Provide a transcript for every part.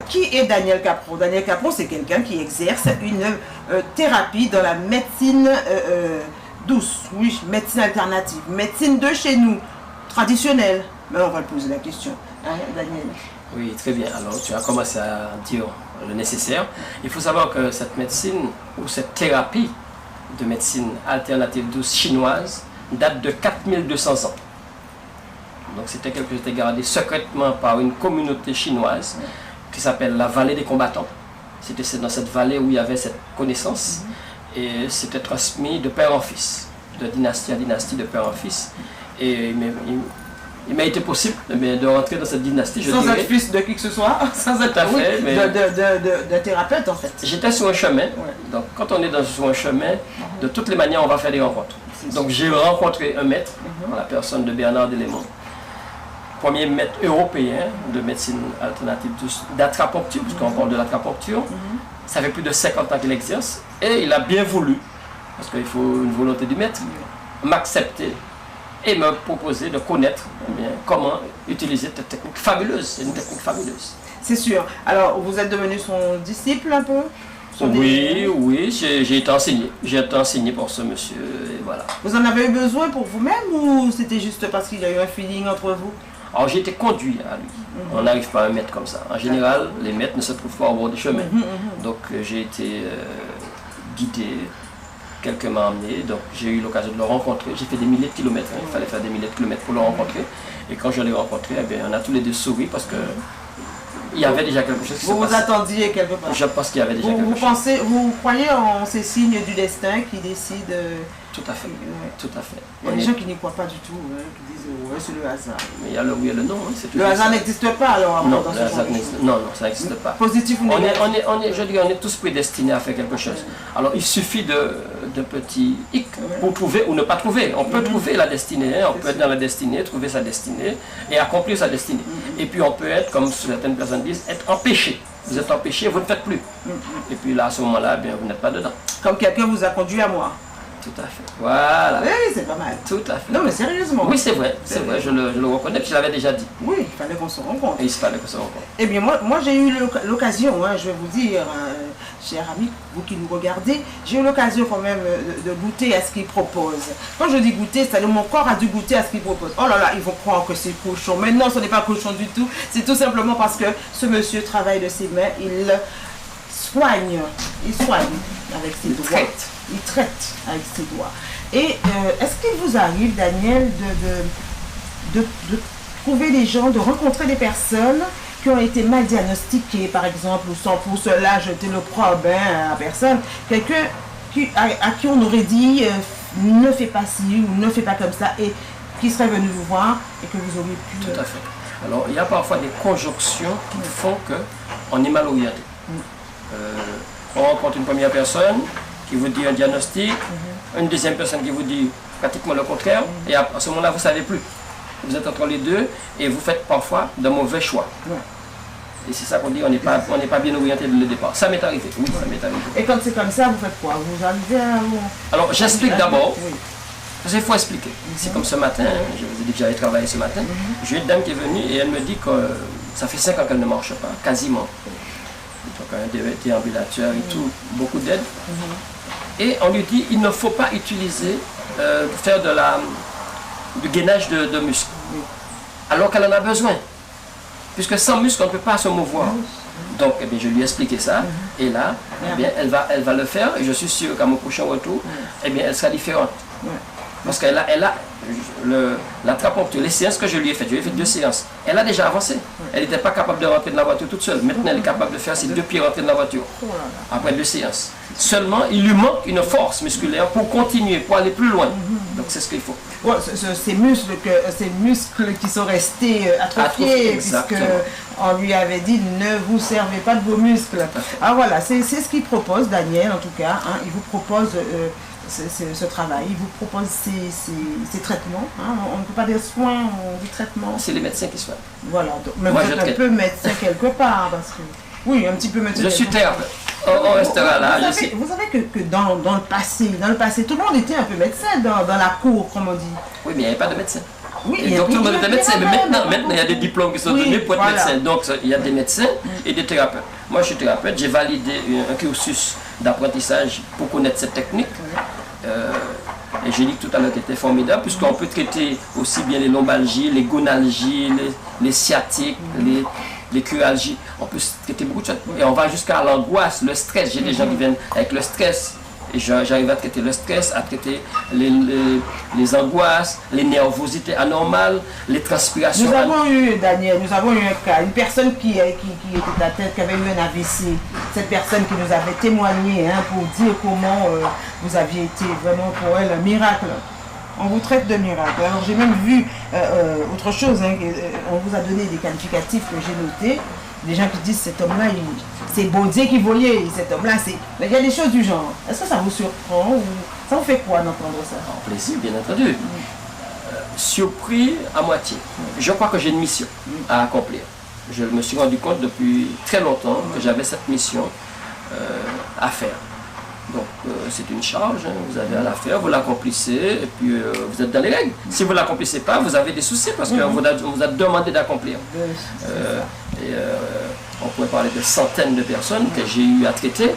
qui est Daniel Capron? Daniel Capron, c'est quelqu'un qui exerce une thérapie dans la médecine douce, oui, médecine alternative, médecine de chez nous, traditionnelle. Mais on va le poser la question, hein, Daniel. Oui, très bien. Alors, tu as commencé à dire le nécessaire. Il faut savoir que cette médecine ou cette thérapie de médecine alternative douce chinoise date de 4200 ans. Donc, c'était quelque chose qui était gardé secrètement par une communauté chinoise qui s'appelle la vallée des combattants. C'était dans cette vallée où il y avait cette connaissance et c'était transmis de père en fils, de dynastie à dynastie, de père en fils. Et il m'a été possible de rentrer dans cette dynastie, je sans dirais. Être fils de qui que ce soit, sans être de thérapeute en fait. J'étais sur un chemin, donc quand on est sur un chemin, de toutes les manières on va faire des rencontres. Donc j'ai rencontré un maître, la personne de Bernard Delémont, premier maître européen de médecine alternative d'atrapuncture, puisqu'on parle de l'atrapuncture. Ça fait plus de 50 ans qu'il exerce, et il a bien voulu, parce qu'il faut une volonté du maître, m'accepter et me proposer de connaître comment utiliser cette technique fabuleuse. C'est une technique fabuleuse. C'est sûr. Alors, vous êtes devenu son disciple un peu? Oui, j'ai été enseigné. J'ai été enseigné par ce monsieur, et voilà. Vous en avez eu besoin pour vous-même ou c'était juste parce qu'il y a eu un feeling entre vous? Alors, j'ai été conduit à lui. On n'arrive pas à un maître comme ça. En général, les maîtres ne se trouvent pas au bord du chemin. Donc, j'ai été guidé. Quelqu'un m'a emmené, donc j'ai eu l'occasion de le rencontrer. J'ai fait des milliers de kilomètres, il fallait faire des milliers de kilomètres pour le rencontrer. Et quand je l'ai rencontré, eh bien, on a tous les deux souri parce que il y avait déjà quelque chose qui se passait. Vous vous attendiez quelque part? Je pense qu'il y avait déjà quelque chose. Vous croyez en ces signes du destin qui décident? Tout à fait, tout à fait. Il y a des gens qui n'y croient pas du tout, qui disent ouais, c'est le hasard. Mais il y a le oui et le non. Le hasard n'existe pas alors? Non, non, ça n'existe pas. Positif ou négatif? Je dis, on est tous prédestinés à faire quelque chose. Alors il suffit de petits hic pour trouver ou ne pas trouver. On peut trouver la destinée, on peut être dans la destinée, trouver sa destinée et accomplir sa destinée. Et puis on peut être, comme certaines personnes disent, être empêché. Vous êtes empêché, vous ne faites plus. Et puis là, à ce moment-là, bien, vous n'êtes pas dedans. Comme quelqu'un vous a conduit à moi. Tout à fait. Voilà. Oui, c'est pas mal. Tout à fait. Non, mais sérieusement. Oui, c'est vrai. C'est vrai, je le reconnais, je l'avais déjà dit. Oui, il fallait qu'on se rencontre. Et il fallait qu'on se rencontre. Eh bien, moi j'ai eu l'occasion, je vais vous dire, chers amis, vous qui nous regardez, j'ai eu l'occasion quand même de goûter à ce qu'il propose. Quand je dis goûter, c'est-à-dire mon corps a dû goûter à ce qu'il propose. Oh là là, ils vont croire que c'est cochon. Mais non, ce n'est pas cochon du tout. C'est tout simplement parce que ce monsieur travaille de ses mains, il soigne avec ses doigts. Il traite avec ses doigts. Et est-ce qu'il vous arrive, Daniel, de trouver des gens, de rencontrer des personnes qui ont été mal diagnostiquées, par exemple, ou sans pour cela jeter le problème à personne, quelqu'un à qui on aurait dit ne fais pas ci ou ne fais pas comme ça, et qui serait venu vous voir et que vous auriez pu... Tout à fait. Alors, il y a parfois des conjonctions qui font qu'on est mal orienté. On rencontre une première personne qui vous dit un diagnostic, une deuxième personne qui vous dit pratiquement le contraire, et à ce moment-là, vous ne savez plus. Vous êtes entre les deux et vous faites parfois de mauvais choix. Et c'est ça qu'on dit, on n'est pas bien orienté dès le départ. Ça m'est arrivé, oui, ça m'est arrivé. Et quand c'est comme ça, vous faites quoi? Vous arrivez à... Alors, j'explique d'abord, parce qu'il faut expliquer. C'est comme ce matin, je vous ai dit que j'avais travaillé ce matin, j'ai une dame qui est venue et elle me dit que ça fait 5 ans qu'elle ne marche pas, quasiment. Donc un déambulateur et tout, beaucoup d'aide. Et on lui dit il ne faut pas utiliser, faire du gainage de muscles, alors qu'elle en a besoin. Puisque sans muscle, on ne peut pas se mouvoir. Donc eh bien, je lui ai expliqué ça, et là, eh bien, elle va le faire, et je suis sûr qu'à mon prochain retour, eh bien, elle sera différente. Parce qu'elle a l'atrapuncture, les séances que je lui ai faites, je lui ai fait 2 séances. Elle a déjà avancé. Elle n'était pas capable de rentrer dans la voiture toute seule. Maintenant, elle est capable de faire ses 2 pieds rentrer dans la voiture. Après 2 séances. Seulement, il lui manque une force musculaire pour continuer, pour aller plus loin. Donc, c'est ce qu'il faut. Ouais, ces muscles qui sont restés atrophiés, puisqu'on lui avait dit ne vous servez pas de vos muscles. Ah voilà, c'est ce qu'il propose, Daniel, en tout cas. Il vous propose... ce travail, il vous propose ces traitements, on ne peut pas dire soins, on dit traitements. C'est les médecins qui soignent. Voilà, donc, mais moi, vous êtes un peu médecin quelque part, parce que... Oui, un petit peu médecin. Je suis thérapeute. On restera là. Vous savez que dans le passé, tout le monde était un peu médecin dans la cour, comme on dit. Oui, mais il n'y avait pas de médecin. Oui, Et donc tout le monde était médecin, mais maintenant il y a des diplômes qui sont donnés pour être médecin. Donc il y a des médecins et des thérapeutes. Moi je suis thérapeute, j'ai validé un cursus d'apprentissage pour connaître cette technique. Et j'ai dit tout à l'heure qu'elle était formidable, puisqu'on peut traiter aussi bien les lombalgies, les gonalgies, les sciatiques, les curalgies. On peut traiter beaucoup de choses. Et on va jusqu'à l'angoisse, le stress. J'ai des gens qui viennent avec le stress. Et j'arrive à traiter le stress, à traiter les angoisses, les nervosités anormales, les transpirations. Nous avons eu, Daniel, nous avons eu un cas, une personne qui était atteinte, qui avait eu un AVC. Cette personne qui nous avait témoigné pour dire comment vous aviez été vraiment pour elle un miracle. On vous traite de miracle. Alors j'ai même vu autre chose, on vous a donné des qualificatifs que j'ai notés. Des gens qui disent cet homme-là, c'est bon Dieu qui voyait, cet homme-là, c'est... Mais il y a des choses du genre. Est-ce que ça vous surprend ou ça vous fait quoi d'entendre ça? En plaisir, bien entendu. Surpris à moitié. Je crois que j'ai une mission à accomplir. Je me suis rendu compte depuis très longtemps que j'avais cette mission à faire. Donc c'est une charge, vous avez à la faire, vous l'accomplissez et puis vous êtes dans les règles. Si vous ne l'accomplissez pas, vous avez des soucis parce qu'on vous a demandé d'accomplir. On pourrait parler de centaines de personnes que j'ai eu à traiter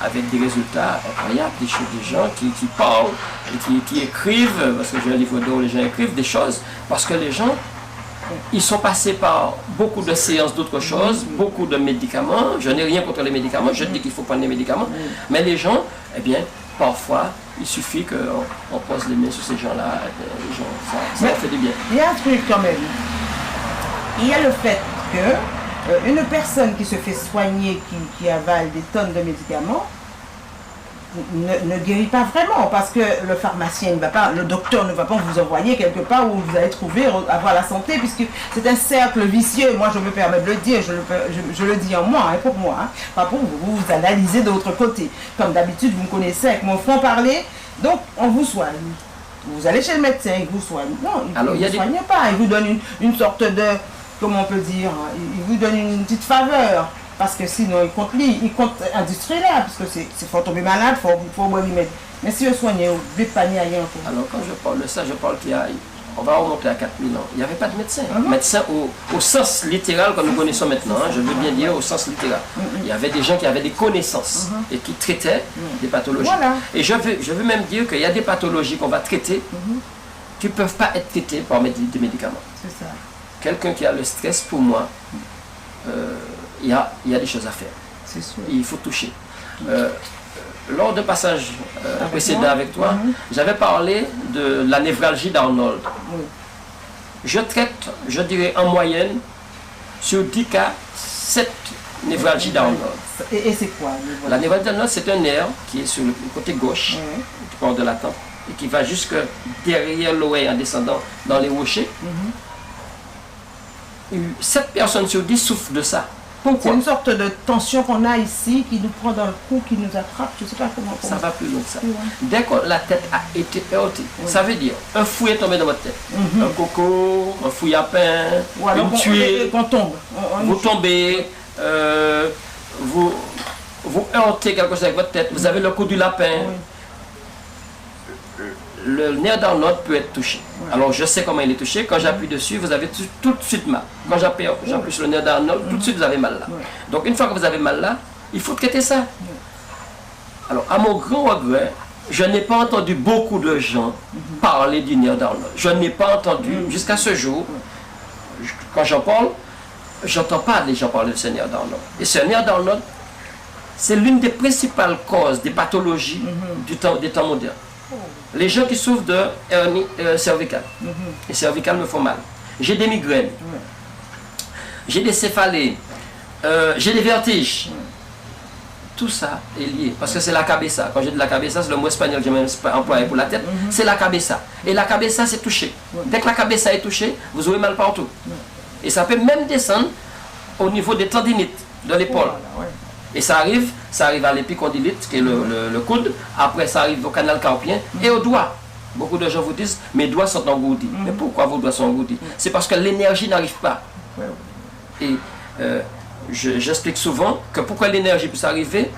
avec des résultats incroyables, des gens qui parlent, et qui écrivent, parce que j'ai un livre d'eau, les gens écrivent des choses, parce que les gens, ils sont passés par beaucoup de séances d'autres choses, beaucoup de médicaments. Je n'ai rien contre les médicaments, je dis qu'il faut prendre les médicaments, mais les gens, eh bien, parfois, il suffit qu'on pose les mains sur ces gens-là, les gens, ça leur fait du bien. Il y a un truc quand même. Il y a le fait que une personne qui se fait soigner, qui avale des tonnes de médicaments, ne guérit pas vraiment, parce que le pharmacien ne va pas, le docteur ne va pas vous envoyer quelque part où vous allez trouver, avoir la santé, puisque c'est un cercle vicieux. Moi, je me permets de le dire, je le dis en moi, pour moi, pas pour vous, vous analysez de l'autre côté. Comme d'habitude, vous me connaissez avec mon franc-parler, donc on vous soigne. Vous allez chez le médecin, il vous soigne. Non, il ne vous soigne pas, il vous donne une sorte de, comment on peut dire, il vous donne une petite faveur. Parce que sinon, il compte industriel, parce que c'est faut tomber malade, il faut boire du médecin. Mais si vous soignez, vous ne pas ni rien. Alors quand je parle de ça, je parle on va remonter à 4000 ans. Il n'y avait pas de médecin. Médecin au sens littéral que nous connaissons maintenant, je veux bien dire au sens littéral. Il y avait des gens qui avaient des connaissances et qui traitaient des pathologies. Voilà. Et je veux même dire qu'il y a des pathologies qu'on va traiter qui ne peuvent pas être traitées par des médicaments. C'est ça. Quelqu'un qui a le stress, pour moi, il y a des choses à faire. C'est sûr. Il faut toucher. Lors d'un passage précédent avec toi, j'avais parlé de la névralgie d'Arnold. Je traite, je dirais en moyenne, sur 10 cas, 7 névralgies d'Arnold. Et c'est quoi? La névralgie d'Arnold, c'est un nerf qui est sur le côté gauche, du corps de la tempe, et qui va jusque derrière l'oreille en descendant dans les rochers. 7 personnes sur 10 souffrent de ça. C'est une sorte de tension qu'on a ici, qui nous prend dans le cou, qui nous attrape, je ne sais pas comment. Ça va plus loin que ça. Dès que la tête a été heurtée, ça veut dire un fouet est tombé dans votre tête. Un coco, un fouille à pain, une tuile. Qu'on tombe. Vous tombez, vous heurtez quelque chose avec votre tête, vous avez le coup du lapin. Le nerf d'Arnold peut être touché. Alors je sais comment il est touché. Quand j'appuie dessus, vous avez tout de suite mal. Quand j'appuie sur le nerf d'Arnold, tout de suite vous avez mal là. Donc une fois que vous avez mal là, il faut traiter ça. Alors à mon grand regret, je n'ai pas entendu beaucoup de gens parler du nerf d'Arnold. Je n'ai pas entendu jusqu'à ce jour. Quand j'en parle, j'entends pas les gens parler de ce nerf d'Arnold. Et ce nerf d'Arnold, c'est l'une des principales causes des pathologies des temps modernes. Les gens qui souffrent de hernie cervicale, les cervicales me font mal. J'ai des migraines, j'ai des céphalées, j'ai des vertiges. Tout ça est lié, parce que c'est la cabeza. Quand j'ai de la cabeza, c'est le mot espagnol que j'ai employé pour la tête, c'est la cabeza. Et la cabeza, c'est touché. Dès que la cabeza est touchée, vous aurez mal partout. Et ça peut même descendre au niveau des tendinites de l'épaule. Et ça arrive à l'épicondylite, qui est le coude. Après, ça arrive au canal carpien et aux doigts. Beaucoup de gens vous disent, mes doigts sont engourdis. Mais pourquoi vos doigts sont engourdis? C'est parce que l'énergie n'arrive pas. Et j'explique souvent que pourquoi l'énergie puisse arriver,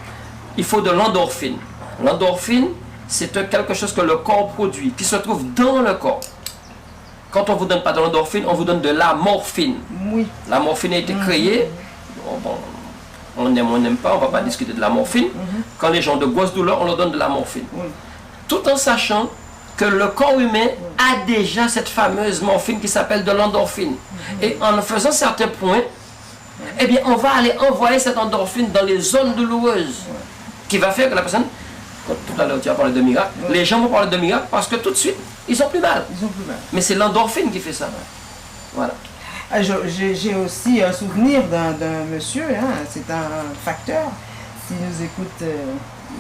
il faut de l'endorphine. L'endorphine, c'est quelque chose que le corps produit, qui se trouve dans le corps. quand on ne vous donne pas de l'endorphine, on vous donne de la morphine. Oui. La morphine a été créée, bon, on aime, on n'aime pas, on ne va pas discuter de la morphine. Quand les gens ont de grosses douleurs, on leur donne de la morphine. Tout en sachant que le corps humain a déjà cette fameuse morphine qui s'appelle de l'endorphine. Et en faisant certains points, eh bien, on va aller envoyer cette endorphine dans les zones douloureuses, qui va faire que la personne, comme tout à l'heure tu as parlé de miracle, les gens vont parler de miracle parce que tout de suite, ils ont plus mal. Ils ont plus mal. Mais c'est l'endorphine qui fait ça. Voilà. J'ai aussi un souvenir d'un monsieur, hein, c'est un facteur, s'il nous écoute,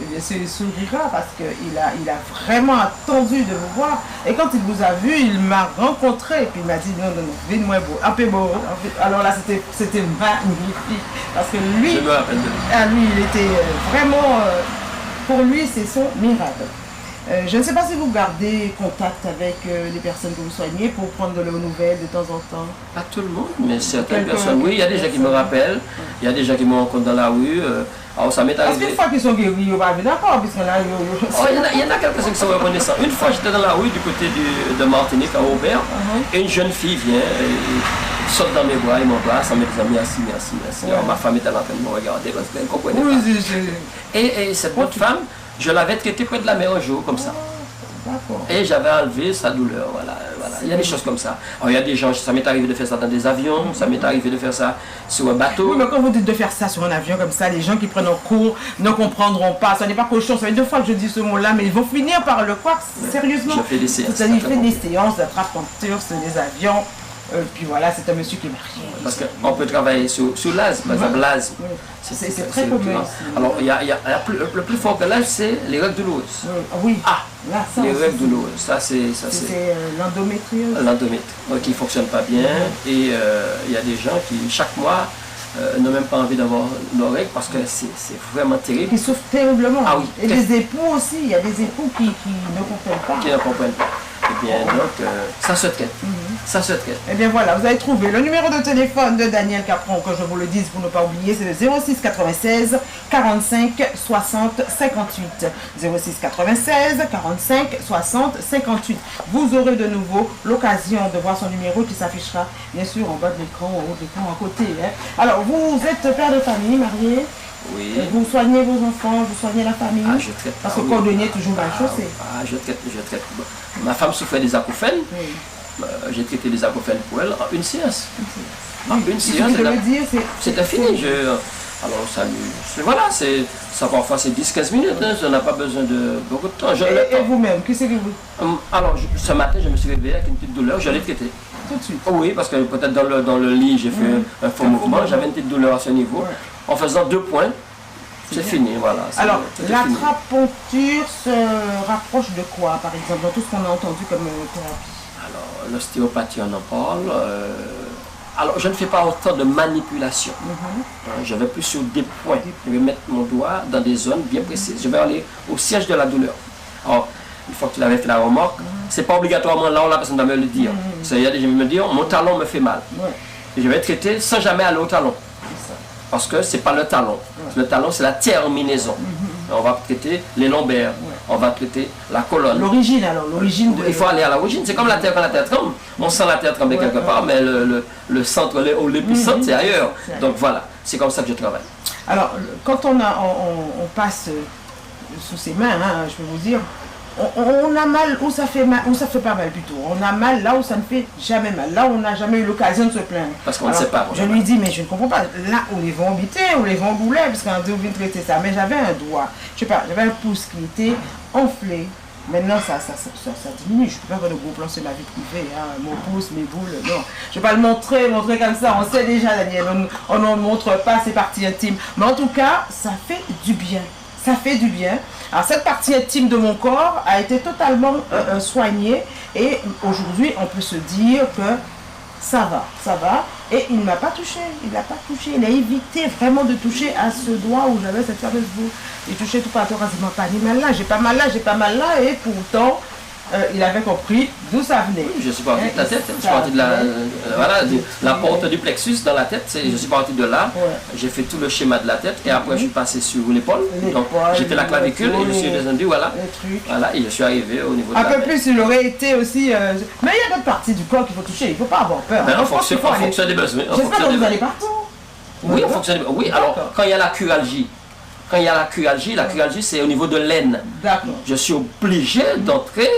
bien sûr il sourira parce qu'il a vraiment attendu de vous voir. Et quand il vous a vu, il m'a rencontré et puis il m'a dit non, venez-moi beau, un peu beau. Alors là c'était magnifique parce que lui, Je me rappelle de lui. Lui il était vraiment, pour lui c'est son miracle. Je ne sais pas si vous gardez contact avec les personnes que vous soignez pour prendre de leurs nouvelles de temps en temps. Pas tout le monde, mais certaines personnes, oui, il y a des gens qui me rappellent, il y a des gens qui me rencontrent dans la rue. Alors ça m'est Parce arrivé. qu'une fois qu'ils sont guéris, ils ne vont pas venir d'accord, puisque là, Oh, il y en a quelques-uns qui sont reconnaissants. Une fois, j'étais dans la rue du côté de Martinique, à Aubert, et une jeune fille vient et saute dans mes bras et m'embrasse en me disant merci, merci, merci. Alors ma femme était en train de me regarder parce qu'elle ne comprenait pas. Et cette bonne femme, je l'avais traitée près de la mer un jour, comme ça. Et j'avais enlevé sa douleur, voilà. Il y a des choses comme ça. Alors il y a des gens, ça m'est arrivé de faire ça dans des avions, ça m'est arrivé de faire ça sur un bateau. Oui, mais quand vous dites de faire ça sur un avion comme ça, les gens qui prennent en cours ne comprendront pas. Ce n'est pas cochon, ça fait 2 fois que je dis ce mot-là, mais ils vont finir par le croire, sérieusement. Je fais des séances. C'est-à-dire, il fait des séances d'attrape-peinture sur les avions. Puis voilà, c'est un monsieur qui est marié. Parce qu'on peut travailler sur l'asthme, par exemple, l'asthme. Oui. C'est très commun. Alors, le plus fort que l'asthme, c'est les règles douloureuses. Oui. Ah, là, ça, les règles douloureuses, ça c'est l'endométriose. L'endométre, qui ne fonctionne pas bien. Et il y a des gens qui, chaque mois, n'ont même pas envie d'avoir leurs règles parce que c'est vraiment terrible. Qui souffrent terriblement. Ah oui. Et les époux aussi, il y a des époux qui ne comprennent pas. Qui ne comprennent pas. Eh bien, donc, ça se traite. Ça se traite. Eh bien voilà, vous avez trouvé le numéro de téléphone de Daniel Capron, que je vous le dise pour ne pas oublier, c'est le 06 96 45 60 58. 06 96 45 60 58. Vous aurez de nouveau l'occasion de voir son numéro qui s'affichera bien sûr en bas de l'écran, en haut de l'écran, à côté. Hein. Alors, vous êtes père de famille, marié. Oui. Vous soignez vos enfants, vous soignez la famille. Ah, je traite. Parce que cordonnier est toujours mal chaussé. Ah, je traite. Ma femme souffrait des acouphènes. Oui. J'ai traité les acouphènes pour elle en une séance. En une Il séance. suffit de le dire, C'était fini. Alors, voilà, ça parfois c'est 10-15 minutes, hein, ça n'a pas besoin de beaucoup de temps. Et vous-même, qu'est-ce que vous... Alors, ce matin, je me suis réveillé avec une petite douleur, je l'ai traitée. Tout de suite. Oui, parce que peut-être dans le lit, j'ai fait un faux mouvement, j'avais une petite douleur à ce niveau. En faisant 2 points, c'est fini, voilà. Alors, l'acupuncture se rapproche de quoi, par exemple, dans tout ce qu'on a entendu comme thérapie? Alors, l'ostéopathie, on en parle. Alors, je ne fais pas autant de manipulation. Je vais plus sur des points. Je vais mettre mon doigt dans des zones bien précises. Je vais aller au siège de la douleur. Alors, une fois que tu l'avais fait la remarque, c'est pas obligatoirement là où la personne doit me le dire. Il y a des gens qui me disent, mon talon me fait mal. Et je vais traiter sans jamais aller au talon. Parce que ce n'est pas le talon. Le talon, c'est la terminaison. On va traiter les lombaires, on va traiter la colonne. L'origine alors, l'origine de... Il faut aller à l'origine, c'est comme la terre quand la terre tremble. On sent la terre trembler quelque part, mais le centre, l'épicentre, c'est ailleurs. Donc voilà, c'est comme ça que je travaille. Alors, quand on passe sous ses mains, hein, je peux vous dire, on a mal où ça fait mal, où ça fait pas mal plutôt. On a mal là où ça ne fait jamais mal, là où on n'a jamais eu l'occasion de se plaindre. Parce qu'on ne sait pas. Je lui dis, mais je ne comprends pas, là où les vents habitaient, où les vents boulaient, parce qu'on dit, on vient traiter ça. Mais j'avais un doigt, je sais pas, j'avais un pouce qui était enflé. Maintenant, ça diminue. Je ne peux pas faire de gros plans sur ma vie privée, hein. Mon pouce, mes boules, non. Je ne vais pas le montrer comme ça. On sait déjà, Daniel, on ne montre pas ces parties intimes. Mais en tout cas, ça fait du bien. Ça fait du bien. Alors, cette partie intime de mon corps a été totalement soignée. Et aujourd'hui, on peut se dire que ça va. Et il ne m'a pas touché. Il n'a pas touché. Il a évité vraiment de toucher à ce doigt où j'avais cette fameuse boule. Il touchait tout partout, quasiment pas. J'ai mal là, j'ai pas mal là, j'ai pas mal là. Et pourtant, il avait compris d'où ça venait. Oui, je suis parti de la tête, je suis parti de la porte du plexus dans la tête, je suis parti de là, j'ai fait tout le schéma de la tête et après je suis passé sur l'épaule, donc j'ai fait la clavicule et je suis descendu, voilà, et je suis arrivé au niveau de la tête. Un peu plus, il aurait été aussi... Mais il y a d'autres parties du corps qu'il faut toucher, il ne faut pas avoir peur. En fonction des besoins. J'espère que vous allez partout. Oui, en fonction des besoins. Oui, alors quand il y a la curalgie, la curalgie c'est au niveau de l'aine. Je suis obligé d'entrer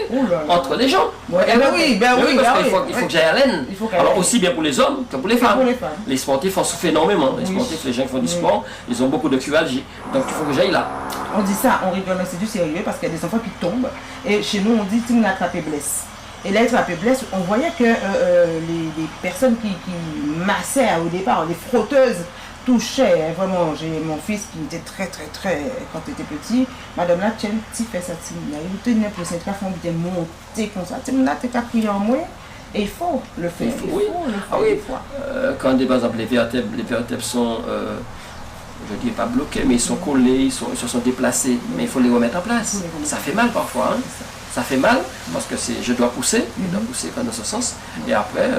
entre les jambes. Oui, il faut que j'aille à l'aine. Alors aussi bien pour les hommes que pour les femmes. Les sportifs en souffrent énormément. Les sportifs, les gens qui font du sport, ils ont beaucoup de curalgie. Donc il faut que j'aille là. On dit ça, on rigole, mais c'est du sérieux parce qu'il y a des enfants qui tombent. Et chez nous, on dit tu n'attrapes blesse. Et là, attrapé blesse, on voyait que les personnes qui massaient au départ, les frotteuses, touchait, vraiment, j'ai mon fils qui était très, quand il était petit, madame là, tu fais ça, tu tenais pour cette fois, on était monté comme ça, tu m'as crié en moi, et il faut le faire, il faut le faire des fois. Quand, par exemple, les vertèbres sont, je ne dis pas bloqués, mais ils sont collés, ils se sont déplacés, mais il faut les remettre en place. Ça fait mal parfois, hein. Ça fait mal parce que je dois pousser, dans ce sens. Et après.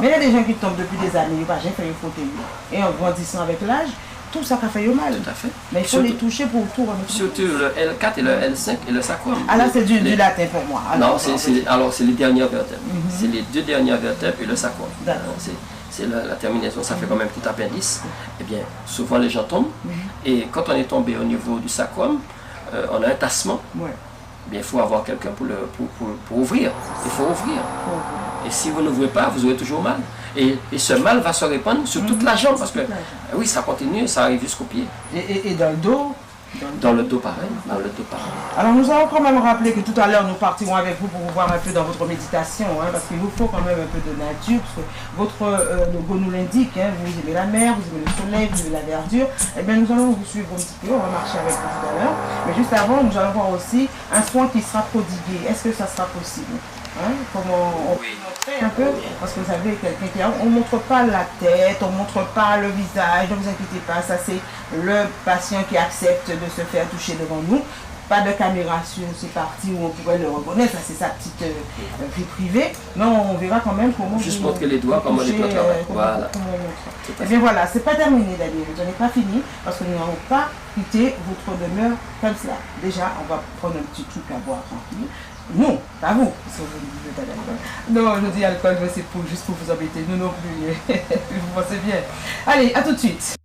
Mais il y a des gens qui tombent depuis des années, j'ai fait une faute. Et en grandissant avec l'âge, tout ça fait mal. Tout à fait. Mais il faut les toucher pour tout remettre. Surtout le L4 et le L5 et le sacrum. Ah là, c'est du latin pour moi. Alors, non, c'est les dernières vertèbres. C'est les deux dernières vertèbres et le sacrum. C'est la terminaison, ça fait quand même petit appendice. Eh bien, souvent les gens tombent. Et quand on est tombé au niveau du sacrum, on a un tassement. Bien, il faut avoir quelqu'un pour ouvrir. Il faut ouvrir. Et si vous n'ouvrez pas, vous aurez toujours mal. Et ce mal va se répandre sur toute la jambe parce que oui, ça continue, ça arrive jusqu'au pied. Et dans le dos? Dans le dos pareil. Alors nous allons quand même rappeler que tout à l'heure nous partirons avec vous pour vous voir un peu dans votre méditation, parce qu'il vous faut quand même un peu de nature, parce que votre logo nous l'indique, vous aimez la mer, vous aimez le soleil, vous aimez la verdure. Eh bien nous allons vous suivre un petit peu, on va marcher avec vous tout à l'heure. Mais juste avant, nous allons voir aussi un soin qui sera prodigué. Est-ce que ça sera possible? Comment on peut montrer un peu, parce que vous savez, quelqu'un qui on ne montre pas la tête, on ne montre pas le visage, ne vous inquiétez pas, ça c'est le patient qui accepte de se faire toucher devant nous. Pas de caméra sur ces parties où on pourrait le reconnaître, ça c'est sa petite vie privée, mais on verra quand même comment juste montrer les doigts, comment les doigts travaillent. Voilà. Et bien voilà, c'est pas terminé d'ailleurs, vous n'en êtes pas fini, parce que nous n'allons pas quitter votre demeure comme cela. Déjà, on va prendre un petit truc à boire tranquille. Non, pas vous, parce que vous ne buvez pas d'alcool. Non, je dis alcool, mais c'est juste pour vous embêter. Nous non plus. Vous pensez bien. Allez, à tout de suite.